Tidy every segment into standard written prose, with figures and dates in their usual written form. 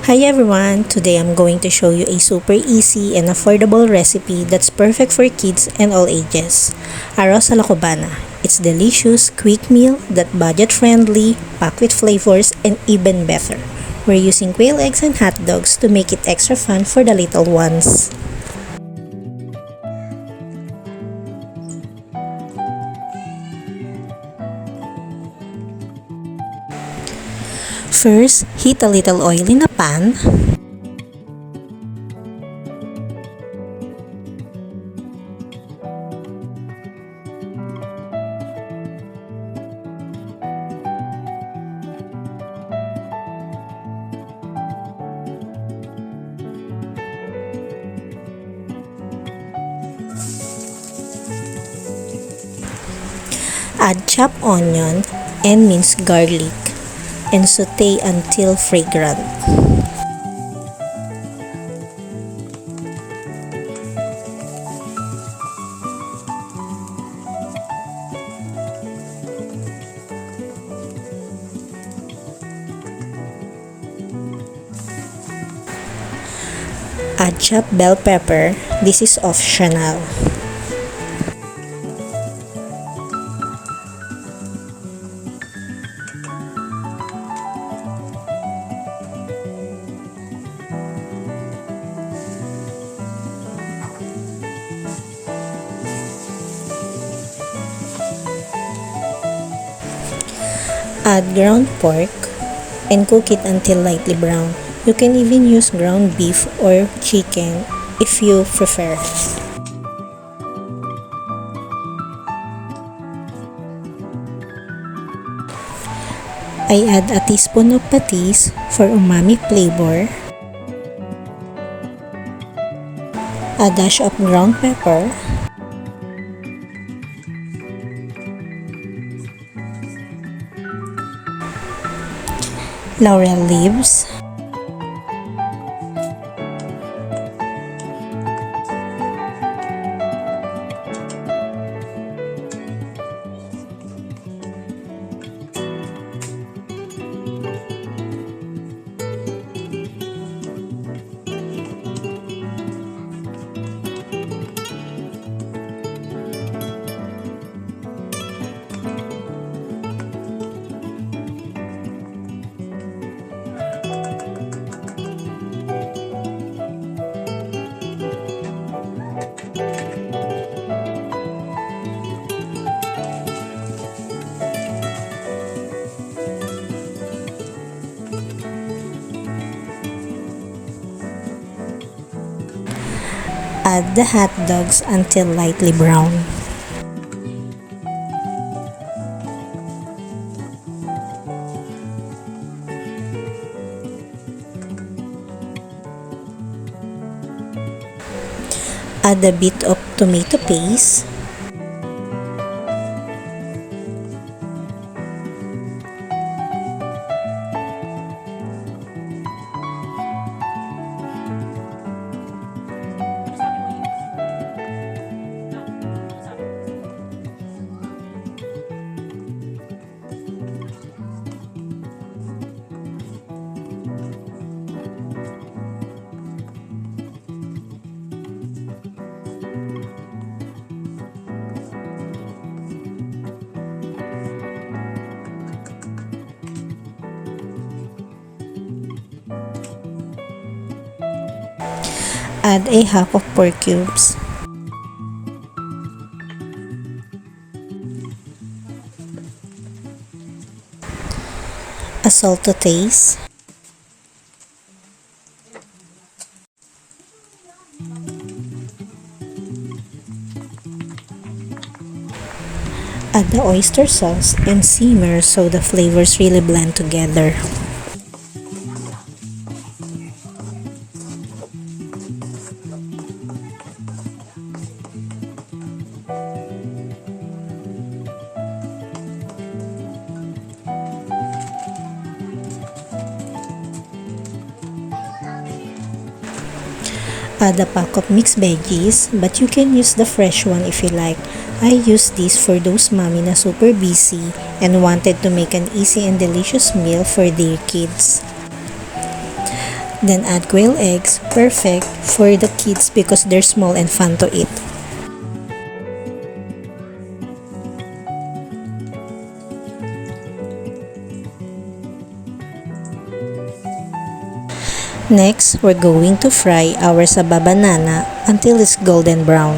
Hi everyone! Today I'm going to show you a super easy and affordable recipe that's perfect for kids and all ages. Arroz a la Cubana. It's delicious, quick meal that budget-friendly, packed with flavors, and even better. We're using quail eggs and hot dogs to make it extra fun for the little ones. First, heat a little oil in a pan. Add chopped onion and minced garlic and saute until fragrant. Add chopped bell pepper. This is optional. Add ground pork and cook it until lightly brown. You can even use ground beef or chicken if you prefer. I add a teaspoon of patis for umami flavor, a dash of ground pepper, laurel leaves, add the hot dogs until lightly brown. Add a bit of tomato paste, add a half of pork cubes, a salt to taste, add the oyster sauce and simmer so the flavors really blend together. Add a pack of mixed veggies, but you can use the fresh one if you like. I use this for those mommy na super busy and wanted to make an easy and delicious meal for their kids. Then add quail eggs, perfect for the kids because they're small and fun to eat. Next, we're going to fry our saba banana until it's golden brown.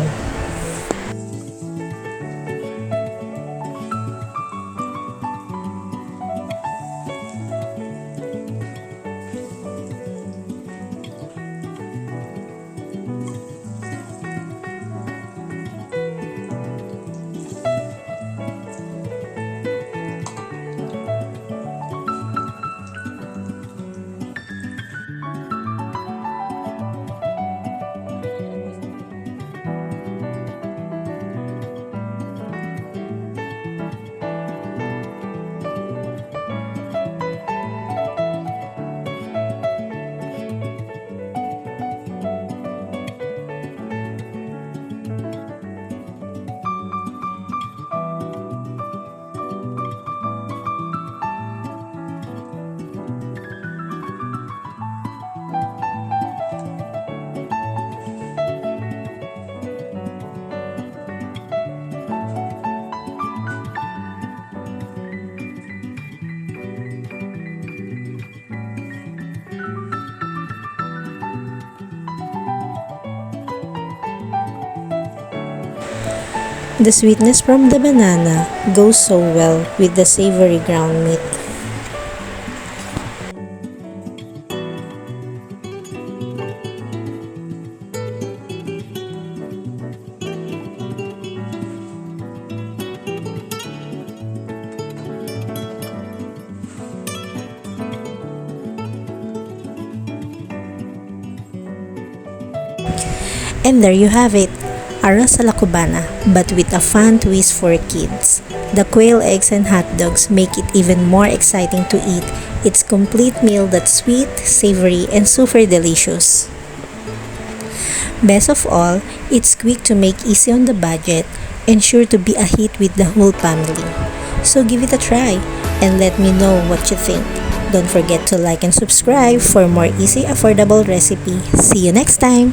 The sweetness from the banana goes so well with the savory ground meat. And there you have it, Arroz a la Cubana, but with a fun twist for kids. The quail eggs and hot dogs make it even more exciting to eat. It's a complete meal that's sweet, savory, and super delicious. Best of all, it's quick to make, easy on the budget, and sure to be a hit with the whole family. So give it a try and let me know what you think. Don't forget to like and subscribe for more easy, affordable recipe. See you next time!